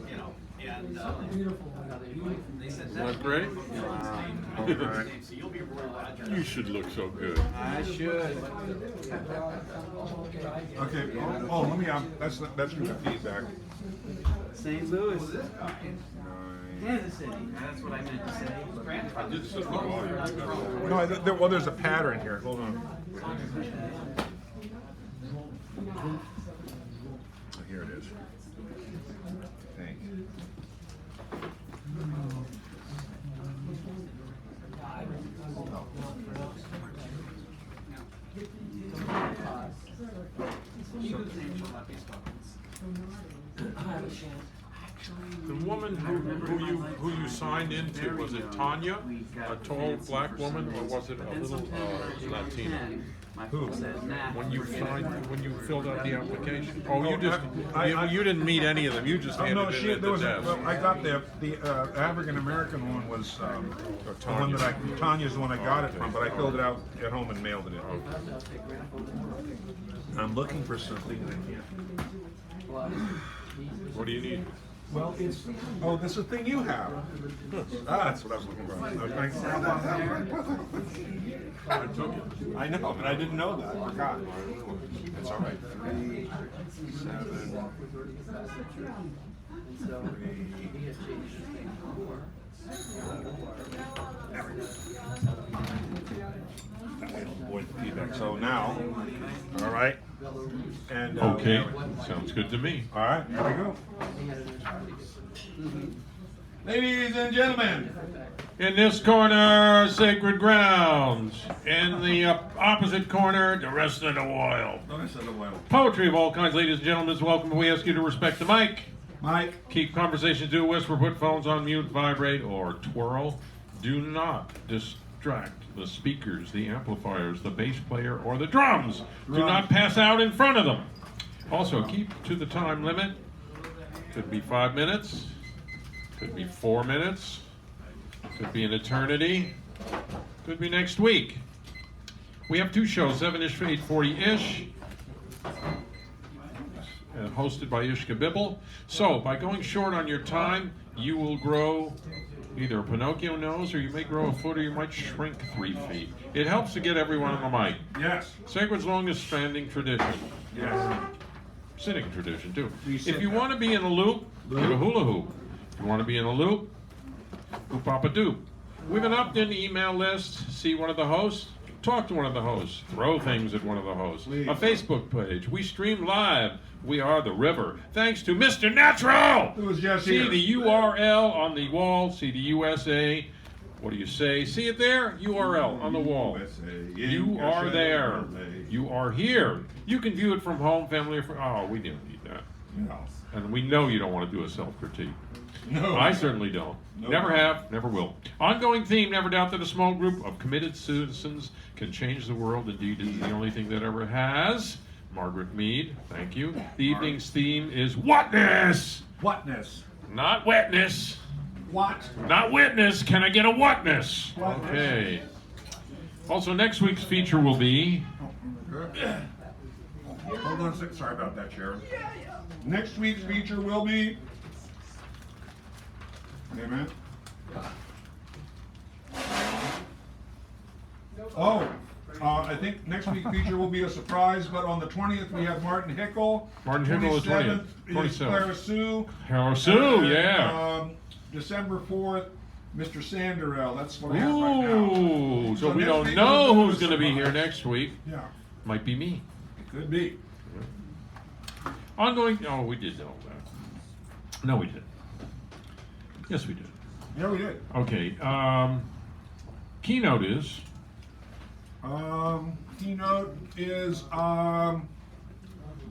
you know, and they said Isn't that great? wow. So you'll be Roy Rogers. You should look so good. I should. Okay. Oh, let me. That's your feedback. St. Louis. Kansas City. That's what I meant to say. I did set the volume. No, well, there's a pattern here. Hold on. Here it is. Thank you. The woman who you signed into, was it Tanya, a tall black woman, or was it a little Latina? Who? When you filled out the application? Oh, you didn't meet any of them. You just handed no, it in at the desk. well, I got the African American one was the one that Tanya's the one I got it from, but I filled it out at home and mailed it in. I'm looking for something that I can't. What do you need? Well, it's this is a thing you have. That's what I was looking for. I took it. I know, but I didn't know that. I forgot. It's all right. 3, 7, 3. Feedback. So now, all right, and Okay, sounds good to me. all right, here we go. Ladies and gentlemen, In this corner, sacred grounds. In the opposite corner, the rest of the world. notice the well. Poetry of all kinds, ladies and gentlemen, is welcome. We ask you to respect the mic. Mike, Keep conversations to a whisper, put phones on mute, vibrate, or twirl. Do not distract the speakers, the amplifiers, the bass player, or the drums. Do not pass out in front of them. Also, keep to the time limit. Could be 5 minutes, could be 4 minutes, could be an eternity, could be next week. We have 2 shows, 7-ish to 8:40-ish. Hosted by Ishka Bibble. So, by going short on your time, you will grow either a Pinocchio nose, or you may grow a foot, or you might shrink 3 feet. It helps to get everyone on the mic. yes, Sacred's longest standing tradition. yes. Sitting tradition, too. We sit If you there. want to be in a loop, get a hula hoop. If you want to be in a loop, oop papa doop. We have an opt-in email list. See one of the hosts. Talk to one of the hosts. Throw things at one of the hosts. Please. A Facebook page. We stream live. We are the river. Thanks to Mr. Natural. Who was just See here. the URL on the wall. See the USA. What do you say? See it there? URL on the wall. You are there. You are here. You can view it from home, family, or oh, we don't need that. No. And we know you don't want to do a self-critique. No. I certainly don't. No. Never have, never will. Ongoing theme, never doubt that a small group of committed citizens can change the world. Indeed, it's the only thing that ever has. Margaret Mead, thank you. The evening's theme is whatness, Whatness? not wetness. What? Not witness, can I get a whatness? Whatness. Okay. Also, next week's feature will be... Hold on a sec. Sorry about that, Sharon. Next week's feature will be. Hey, man. Oh, I think next week's feature will be a surprise, but on the 20th we have Martin Hickle. Martin Hickle is 20th. 27th is Clara Sue. Clara Sue, And, yeah. December 4th, Mr. Sanderell. That's what I have right now. Ooh, so we next don't week know we'll do who's a going to be here surprise. next week. Yeah, Might be me. it could be. Ongoing. Oh, we did know that. No, we did. Yes, we did. Yeah, we did. Okay. Keynote is. Keynote is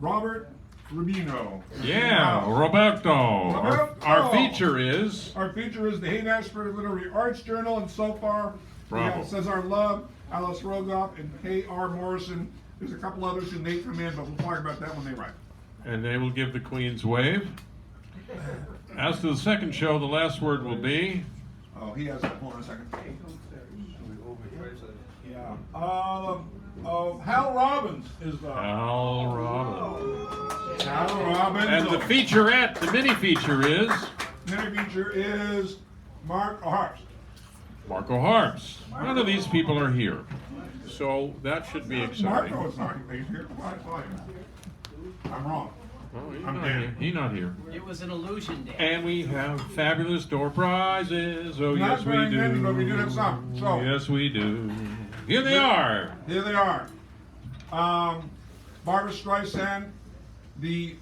Robert Rubino. Yeah, Roberto. Roberto. Our feature is. Our feature is the Haight-Ashbury Literary Arts Journal, and so far we Bravo. have Cesar Love, Alice Rogoff, and Hay R. Morrison. There's a couple others who may come in, but we'll talk about that when they write. And they will give the Queen's wave. As to the second show, the last word will be. Oh, he has that. Hold on a second. Yeah. Hal Robbins is Al Robbins. Hal Robbins. And the featurette, the mini feature is mini feature is Mark Harps. Marco Harps. None of these people are here. So that should be exciting. Marco is not here. Why is he? I'm wrong. Oh, he's I'm not dead. here. He's not here. It was an illusion, Dan. And we have fabulous door prizes. Oh, Not yes, we very do. many, but we do have some. So Yes, we do. Here they are. here they are. Barbara Streisand, the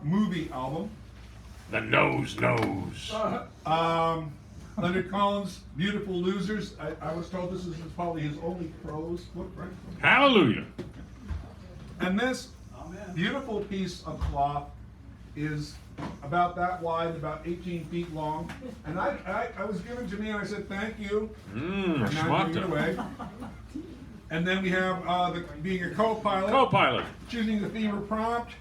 movie album. The nose knows. Leonard Cohen's Beautiful Losers. I was told this is probably his only prose book, right? Hallelujah. And this beautiful piece of cloth is about that wide, about 18 feet long. And I was given to me and I said, thank you. Mmm, I'm not giving it away. And then we have being a co-pilot, Co-pilot. choosing the theme or prompt,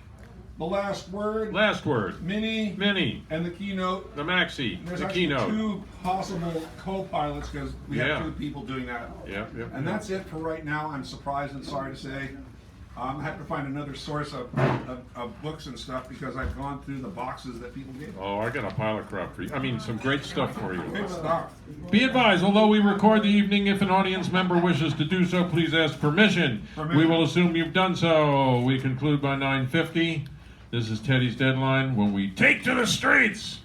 the last word, Last word. mini, Mini. and the keynote. The maxi. There's The actually keynote. 2 possible co-pilots because we Yeah. have 2 people doing that. Yep, yep. And that's it for right now. I'm surprised and sorry to say. I have to find another source of books and stuff because I've gone through the boxes that people gave. Oh, I got a pile of crap for you. I mean, some great stuff for you. Good stuff. Be advised, although we record the evening, if an audience member wishes to do so, please ask permission. We will assume you've done so. We conclude by 9:50. This is Teddy's deadline when we take to the streets.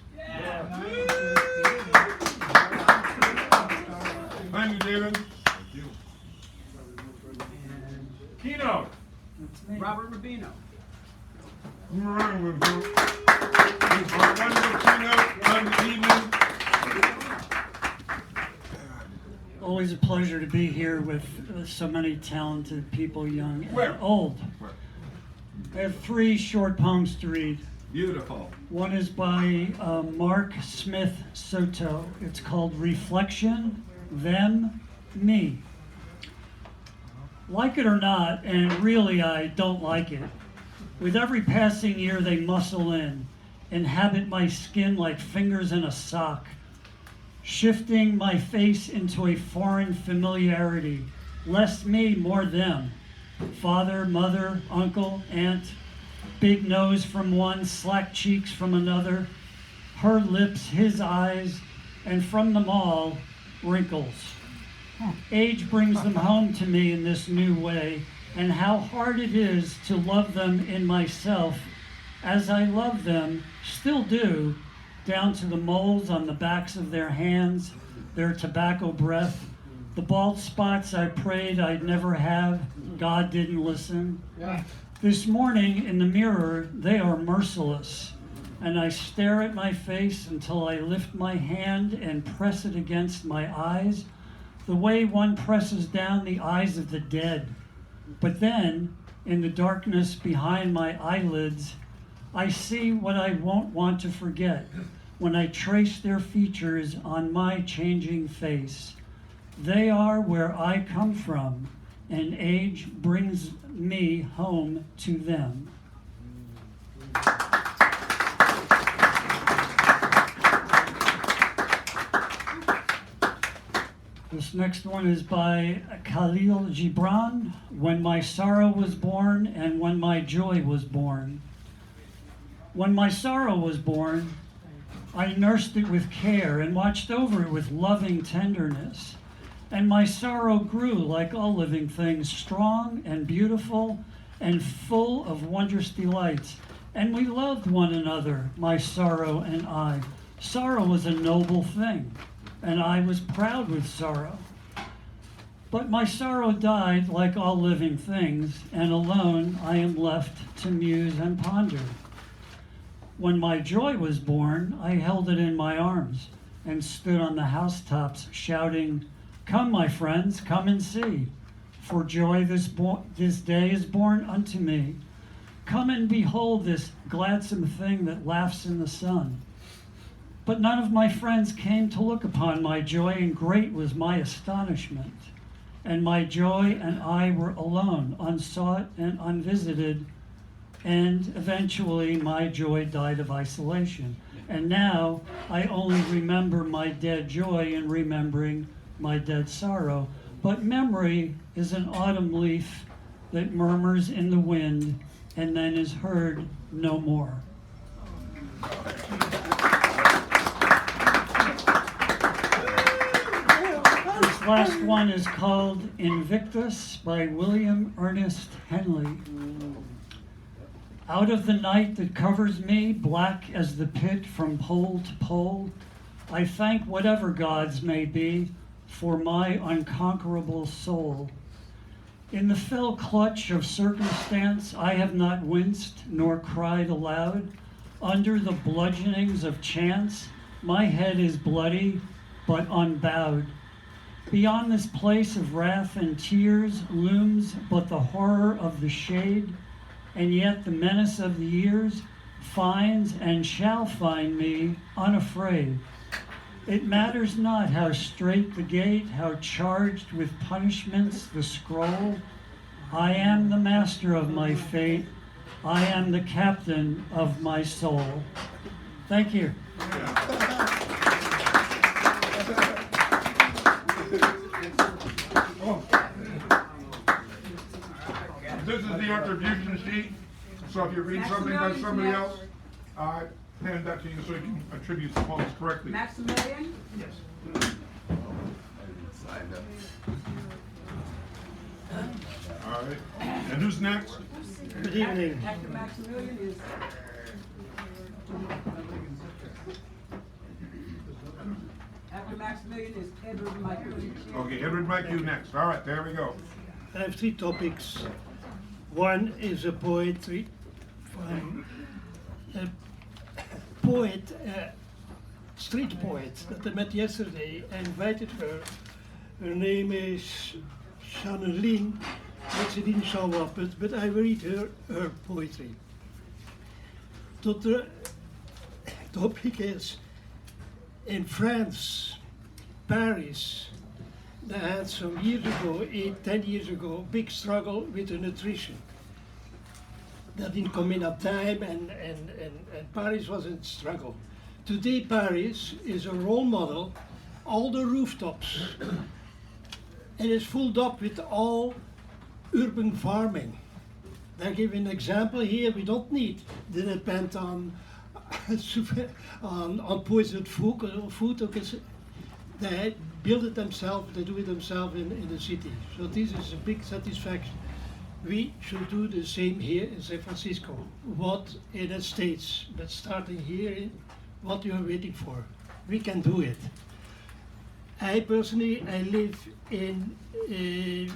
Thank you, David. Keynote. Robert Rubino. Always a pleasure to be here with so many talented people, young and Where? old. I have 3 short poems to read. Beautiful. One is by Mark Smith Soto. It's called Reflection, Them, Me. Like it or not, and really I don't like it, with every passing year they muscle in, inhabit my skin like fingers in a sock, shifting my face into a foreign familiarity, less me, more them. Father, mother, uncle, aunt, big nose from one, slack cheeks from another, her lips, his eyes, and from them all, wrinkles. Age brings them home to me in this new way, and how hard it is to love them in myself, as I love them, still do, down to the moles on the backs of their hands, their tobacco breath, the bald spots I prayed I'd never have, God didn't listen. This morning in the mirror, they are merciless, and I stare at my face until I lift my hand and press it against my eyes, the way one presses down the eyes of the dead. But then, in the darkness behind my eyelids, I see what I won't want to forget when I trace their features on my changing face. They are where I come from, and age brings me home to them. This next one is by Khalil Gibran, When My Sorrow Was Born and When My Joy Was Born. When my sorrow was born, I nursed it with care and watched over it with loving tenderness. And my sorrow grew like all living things, strong and beautiful and full of wondrous delights. And we loved one another, my sorrow and I. Sorrow was a noble thing, and I was proud with sorrow. But my sorrow died like all living things, and alone I am left to muse and ponder. When my joy was born, I held it in my arms and stood on the housetops shouting, "Come, my friends, come and see, for joy this day is born unto me. Come and behold this gladsome thing that laughs in the sun." But none of my friends came to look upon my joy, and great was my astonishment. And my joy and I were alone, unsought and unvisited, and eventually my joy died of isolation. And now I only remember my dead joy in remembering my dead sorrow. but memory is an autumn leaf that murmurs in the wind and then is heard no more. This last one is called Invictus by William Ernest Henley. Out of the night that covers me, black as the pit from pole to pole, I thank whatever gods may be for my unconquerable soul. In the fell clutch of circumstance, I have not winced nor cried aloud. Under the bludgeonings of chance, my head is bloody but unbowed. Beyond this place of wrath and tears looms but the horror of the shade, and yet the menace of the years finds and shall find me unafraid. It matters not how strait the gate, how charged with punishments the scroll. I am the master of my fate. I am the captain of my soul. Thank you. This is the attribution sheet, so if you read something by somebody else, hand that to you so you can attribute the poems correctly. Maximilian? Yes. All right, and who's next? Good evening. After Maximilian is. After Maximilian is Edward Michael. Okay, Edward Mike, you next. All right, there we go. I have 3 topics. One is a poetry from a poet, street poet that I met yesterday. I invited her. Her name is Channeline, but she didn't show up, but I read her poetry. The topic is in France, Paris. They had some years ago, 10 years ago, big struggle with the nutrition. That didn't come in on time, and Paris was in struggle. Today, Paris is a role model. All the rooftops, and it's filled up with all urban farming. I give an example here. We don't need to depend on poisoned food. They build it themselves, they do it themselves in the city. So this is a big satisfaction. We should do the same here in San Francisco. What in the States, but starting here, what you are waiting for. We can do it. I personally, I live in the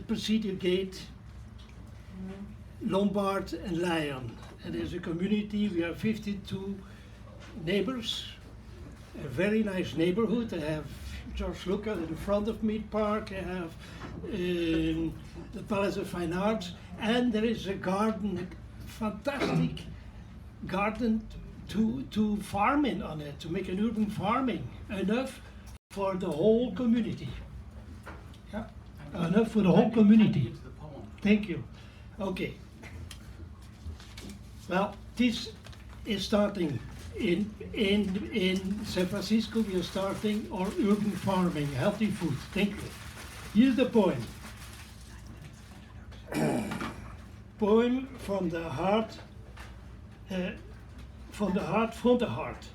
Procedure Gate, Lombard and Lyon. And there's a community, we are 52 neighbors. A very nice neighborhood. I have George Lucas in front of me park. I have the Palace of Fine Arts, and there is a garden, a fantastic garden to farm in on it, to make an urban farming, enough for the whole community. Yeah, enough for the whole community. Thank you. Okay. Well, this is starting. In San Francisco, we are starting our urban farming, healthy food. Thank you. Here's the poem. Poem from the heart, from the heart.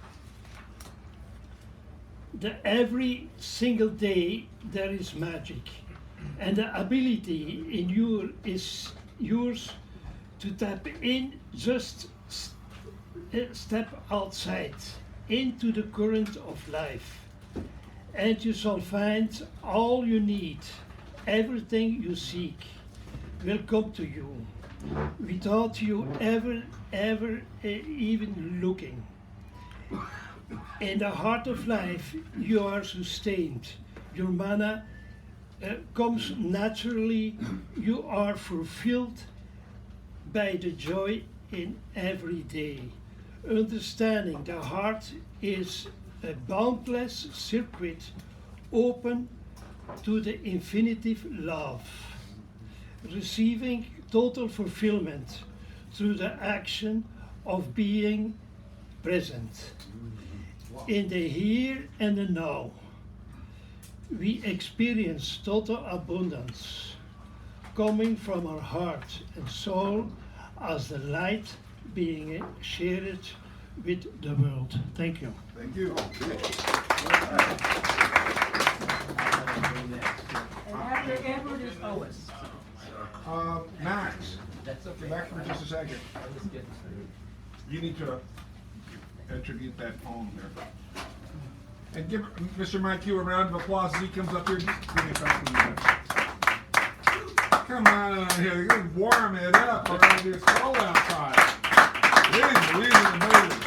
Every single day there is magic, and the ability is yours to tap in, just step outside into the current of life, and you shall find all you need. Everything you seek will come to you without you ever even looking. In the heart of life you are sustained. Your mana comes naturally. You are fulfilled by the joy in every day. Understanding the heart is a boundless circuit open to the infinitive love. Receiving total fulfillment through the action of being present in the here and the now. we experience total abundance coming from our heart and soul as the light being shared with the world. Thank you. Thank you. And after Edward is Owen. Max, back for just a second. You need to attribute that poem there. And give Mr. Mike Q a round of applause as he comes up here. Just give me a couple minutes. Come on here, you warm it up already. It's cold outside. Louise and Moses.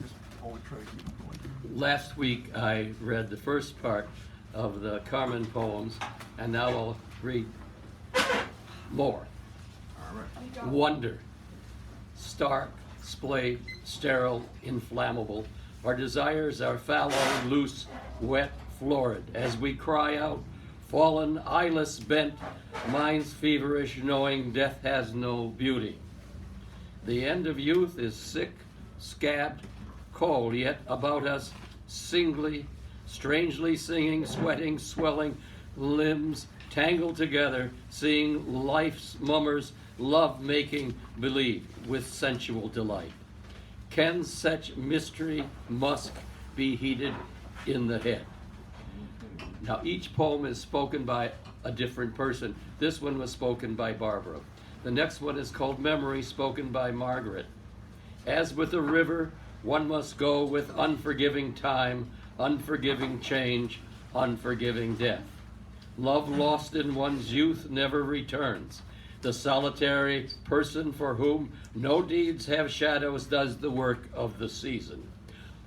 Just always try to keep it going. Last week I read the first part of the Carmen poems, and now I'll read more. All right. Wonder, stark, splayed, sterile, inflammable. Our desires are fallow, loose, wet, florid. As we cry out, fallen, eyeless, bent, minds feverish, knowing death has no beauty. The end of youth is sick, scabbed, cold, yet about us singly, strangely singing, sweating, swelling, limbs tangled together, seeing life's mummers, love-making believe with sensual delight. Can such mystery musk be heated in the head? Now each poem is spoken by a different person. This one was spoken by Barbara. The next one is called Memory, spoken by Margaret. As with a river, one must go with unforgiving time, unforgiving change, unforgiving death. Love lost in one's youth never returns. The solitary person for whom no deeds have shadows does the work of the season.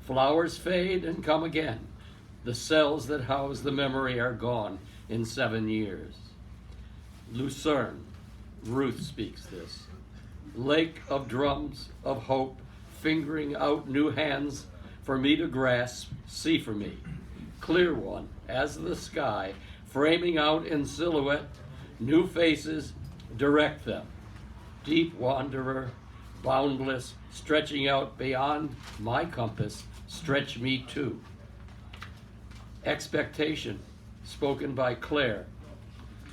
Flowers fade and come again. The cells that house the memory are gone in 7 years. Lucerne, Ruth speaks this. Lake of drums, of hope, fingering out new hands for me to grasp, see for me. Clear one, as the sky, framing out in silhouette, new faces, direct them. Deep wanderer, boundless, stretching out beyond my compass, stretch me too. Expectation, spoken by Claire.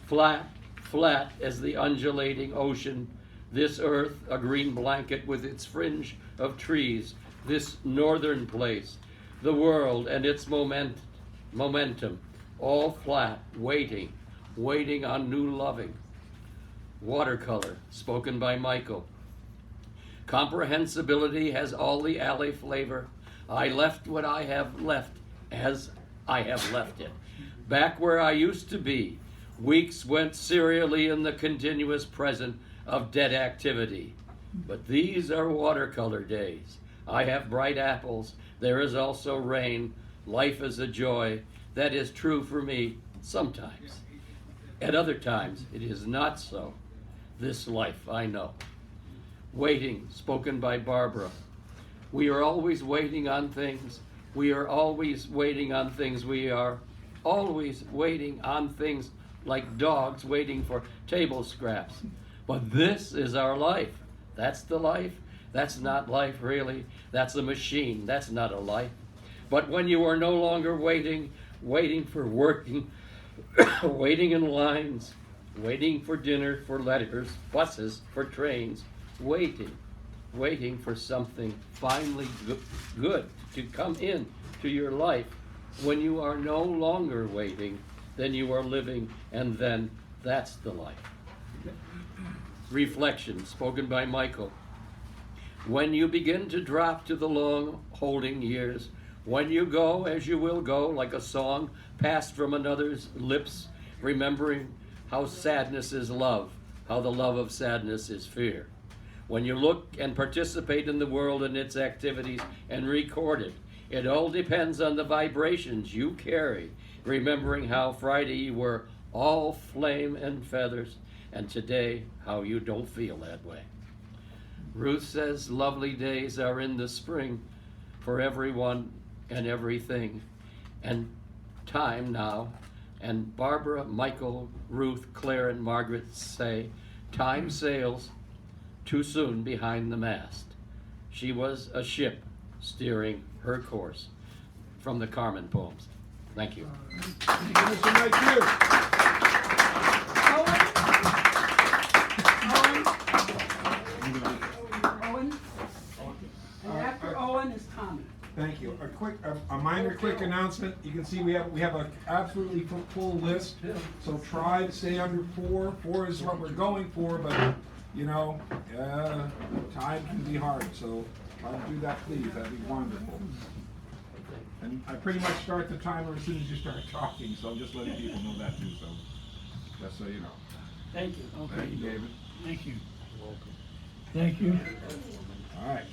Flat, flat as the undulating ocean, this earth a green blanket with its fringe of trees, this northern place, the world and its momentum, all flat, waiting on new loving. Watercolor, spoken by Michael. Comprehensibility has all the alley flavor. I left what I have left as I have left it. Back where I used to be, weeks went serially in the continuous present of dead activity. But these are watercolor days. I have bright apples. There is also rain. Life is a joy. That is true for me sometimes. At other times, it is not so. This life, I know. Waiting, spoken by Barbara. We are always waiting on things. We are always waiting on things. We are always waiting on things like dogs waiting for table scraps. But this is our life. That's the life. That's not life, really. That's a machine. That's not a life. But when you are no longer waiting for working, waiting in lines, waiting for dinner, for letters, buses, for trains, waiting for something finally good to come in to your life. When you are no longer waiting, then you are living, and then that's the life. Reflection, spoken by Michael. When you begin to drop to the long holding years, when you go as you will go, like a song passed from another's lips, remembering how sadness is love, how the love of sadness is fear. When you look and participate in the world and its activities and record it, it all depends on the vibrations you carry, remembering how Friday you were all flame and feathers, and today how you don't feel that way. Ruth says lovely days are in the spring for everyone and everything, and time now. And Barbara, Michael, Ruth, Claire, and Margaret say, time sails too soon behind the mast. She was a ship steering her course. from the Carmen poems. Thank you. Thank you, Mr. Mike Hugh. Owen. And after Owen is Tommy. Thank you. A minor quick announcement. You can see we have an absolutely full list. So try to stay under 4. 4 is what we're going for, but you know, time can be hard. So try to do that, please. That'd be wonderful. And I pretty much start the timer as soon as you start talking. So I'm just letting people know that too. So just so you know. Thank you. Thank you, David. Thank you. Thank you. All right.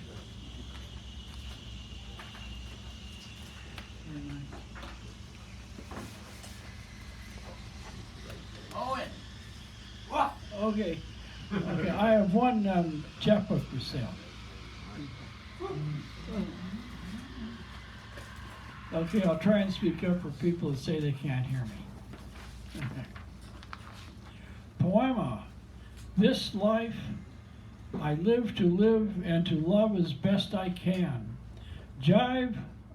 Okay. Okay, I have one chapbook for sale. Okay, I'll try and speak up for people that say they can't hear me. Okay. Poema. This life I live to live and to love as best I can.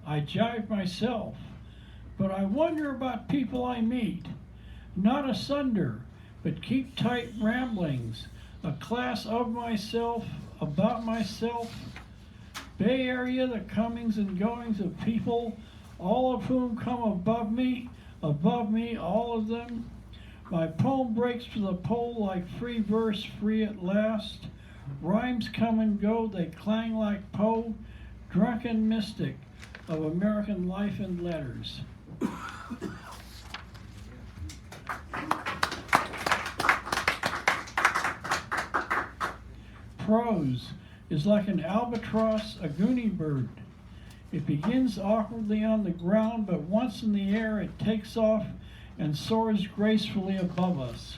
I jive myself, but I wonder about people I meet. Not asunder, but keep tight ramblings, a class of myself, about myself. Bay Area, the comings and goings of people, all of whom come above me, all of them. My poem breaks to the pole like free verse, free at last. Rhymes come and go, they clang like Poe, drunken mystic of American life and letters. Prose is like an albatross, a goony bird. It begins awkwardly on the ground, but once in the air it takes off and soars gracefully above us.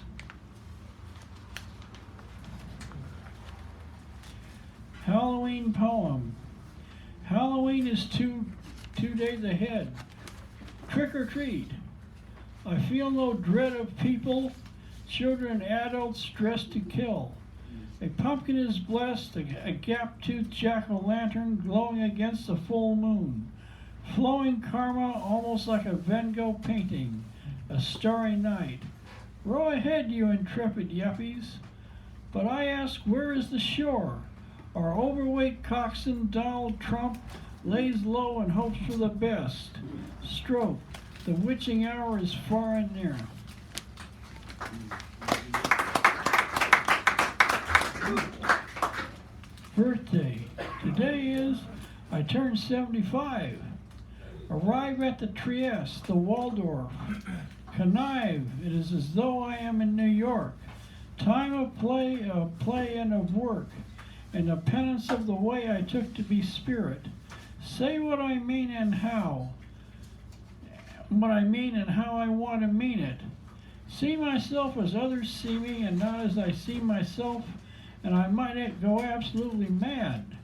Halloween poem. Halloween is two days ahead. Trick or treat. I feel no dread of people, children and adults dressed to kill. A pumpkin is blessed, a gap-toothed jack-o'-lantern glowing against the full moon. Flowing karma almost like a Van Gogh painting, a starry night. Row ahead, you intrepid yuppies. But I ask, where is the shore? Our overweight coxswain Donald Trump lays low and hopes for the best. Stroke, the witching hour is far and near. Birthday. Today is, I turned 75. Arrive at the Trieste, the Waldorf. Connive, it is as though I am in New York. Time of play and of work, and the penance of the way I took to be spirit. Say what I mean and how. What I mean and how I want to mean it. See myself as others see me and not as I see myself, and I might go absolutely mad.